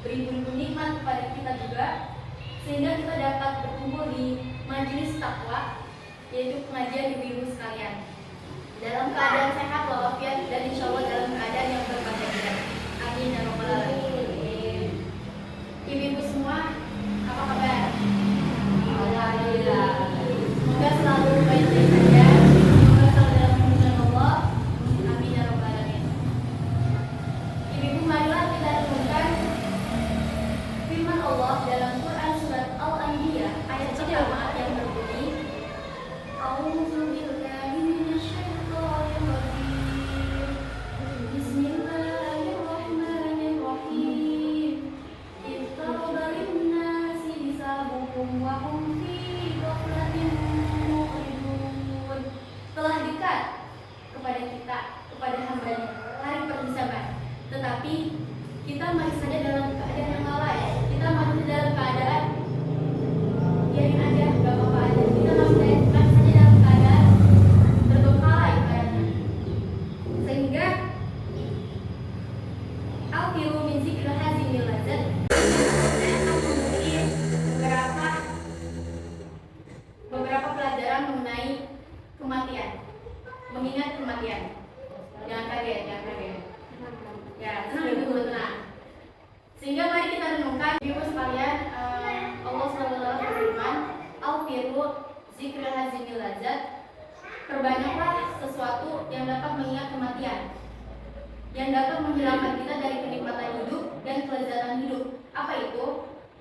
beribu-ribu nikmat kepada kita juga, sehingga kita dapat berkumpul di majelis takwa, yaitu pengajian ibu-ibu sekalian, dalam keadaan sehat walafiat dan insya Allah dalam keadaan yang berbahagia. Amin ya robbal alamin. Ibu-ibu semua, apa kabar? Alhamdulillah. Semoga selalu baik-baik saja. Semoga selalu dalam lindungan Allah. Amin ya robbal alamin. Ibu-ibu, marilah kita renungkan firman Allah dalam Quran surat Al-Anbiya ayat pertama yang berbunyi, A'udzubillahi minasyaitonir rajim. Bismillahirrahmanirrahim. Iqtaraba lin-nasi hisabuhum wa hum fi ghaflatin mu'ridun. Telah dekat kepada kita, kepada hamba-Nya, hari perhisaban. Tetapi kita masih saja dalam keadaan yang lalai. Kita masih dalam keadaan biarin aja, gak apa-apa aja. Kita masih saja dalam keadaan terbengkalai padanya. Sehingga al-firu min zikril hazimil lazat beberapa pelajaran mengenai kematian, mengingat kematian. Jangan kaget, jangan kaget. Ya, tenang ibu, tenang. Sehingga mari kita renungkan, ibu sekalian, Allah SWT berfirman, al-firu zikril hazimil lazat, perbanyaklah sesuatu yang dapat mengingat kematian, yang dapat menghilangkan kita dari kenikmatan hidup dan kelezatan hidup. Apa itu?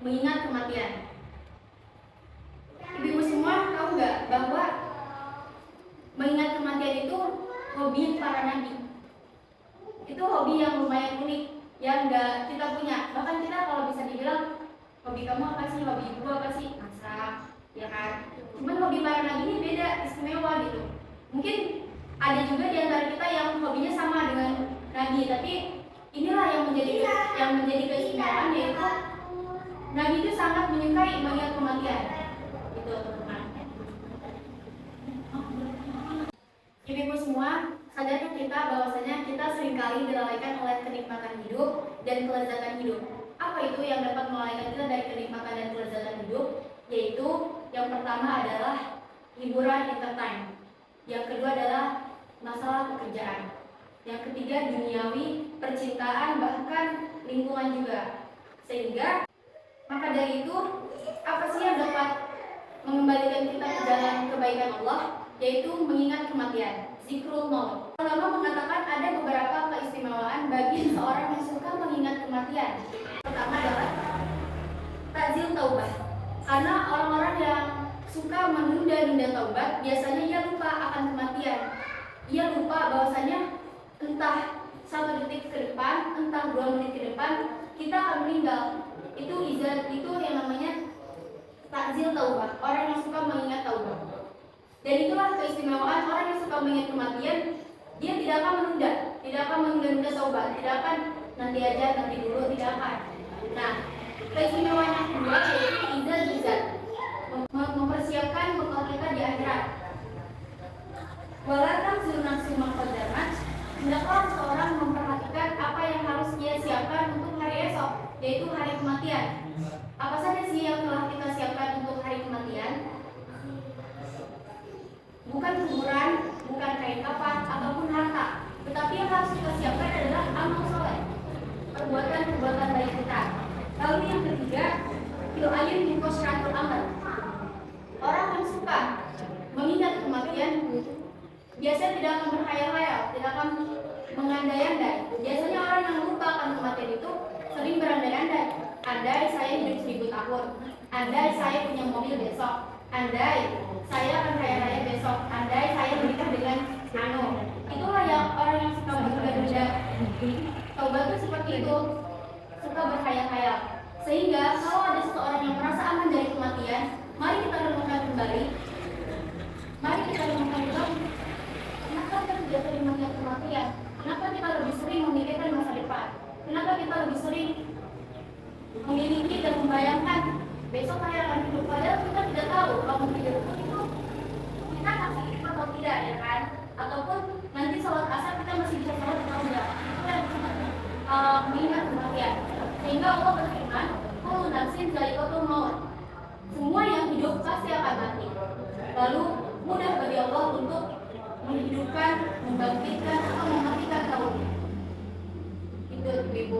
Mengingat kematian. Ibu-ibu semua tahu nggak bahwa mengingat kematian itu hobi para nabi. Itu hobi yang lumayan unik, yang nggak kita punya. Bahkan kita kalau bisa dibilang, hobi kamu apa sih? Hobi ibu apa sih? Masak, ya kan? Cuman hobi para nabi ini beda, istimewa gitu. Mungkin ada juga di antara kita yang hobinya sama dengan nabi, tapi inilah yang menjadi keistimewaan, yaitu nabi itu sangat menyukai mengingat kematian. Gitu, teman-teman. Ibu-ibu semua, sadarkah kita bahwasanya kita seringkali dilalaikan oleh kenikmatan hidup dan kelezatan hidup. Apa itu yang dapat melalaikan kita dari kenikmatan dan kelezatan hidup? Yaitu yang pertama adalah hiburan, entertain. Yang kedua adalah masalah pekerjaan. Yang ketiga duniawi, percintaan, bahkan lingkungan juga. Sehingga maka dari itu, apa sih yang dapat mengembalikan kita ke jalan kebaikan Allah? Yaitu mengingat kematian, zikrul maut. Ulama mengatakan ada beberapa keistimewaan bagi seorang yang suka mengingat kematian. Pertama adalah takzil taubat. Karena orang-orang yang suka menunda-nunda taubat, biasanya ia lupa akan kematian. Ia lupa bahwasanya entah 1 detik ke depan, entah 2 menit ke depan, kita akan meninggal. Itu yang namanya takzil taubat, orang yang suka mengingat taubat. Dan itulah keistimewaan orang yang suka mengingat kematian. Dia tidak akan menunda taubat, tidak akan nanti aja, nanti dulu, tidak akan. Nah, keistimewaan yang kedua yaitu izal jizat, mempersiapkan bekal kita di akhirat. Walaupun nafsu maqaddamat, hendaklah seorang memperhatikan apa yang harus dia siapkan untuk hari esok, yaitu hari kematian. Apa saja sih yang telah kita siapkan untuk hari kematian? Bukan kuburan, bukan kain kafan ataupun harta, tetapi yang harus kita siapkan adalah amal soleh, perbuatan baik kita. Lalu yang ketiga, ayun min qasratul amal. Orang yang suka mengingat kematian biasanya tidak akan berhayal-hayal, tidak akan mengandai-andai. Biasanya orang yang lupa akan kematian itu sering berandai-andai. Andai saya hidup 1000 tahun, andai saya punya mobil besok, andai saya akan kaya-raya besok, andai saya menikah dengan Anu. Itulah yang orang yang suka menunda-nunda taubat itu seperti itu, suka berhayal-hayal. Sehingga kalau ada seseorang yang merasa aman dari kematian, mari kita renungkan kembali. Mari kita renungkan kembali. Kenapa kita tidak sering mengingat kematian? Kenapa kita lebih sering memikirkan masa depan? Kenapa kita lebih sering memiliki dan membayangkan besok saya akan hidup? Padahal kita tidak tahu kalau hidup itu kita masih hidup atau tidak, ya kan? Ataupun nanti sholat asar kita masih bisa sholat atau enggak? Itu yang mengingat kematian. Sehingga Allah berfirman, kullu nafsin dha'iqatul maut. Semua yang hidup pasti akan mati. Lalu mudah bagi Allah untuk menghidupkan, membangkitkan, atau mematikan kaumnya. Itu Ibu,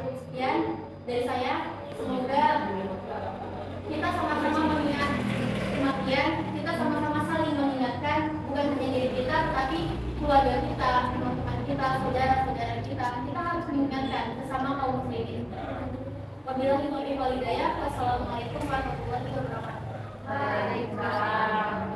cukup sekian dari saya. Semoga kita sama-sama mengingat kematian, kita sama-sama saling mengingatkan, bukan hanya diri kita, tetapi keluarga kita, teman-teman kita, saudara-saudara kita harus mengingatkan sesama kaum muslimin. Wabillahi taufiq wal hidayah. Wassalamualaikum warahmatullahi wabarakatuh. Waalaikumsalam.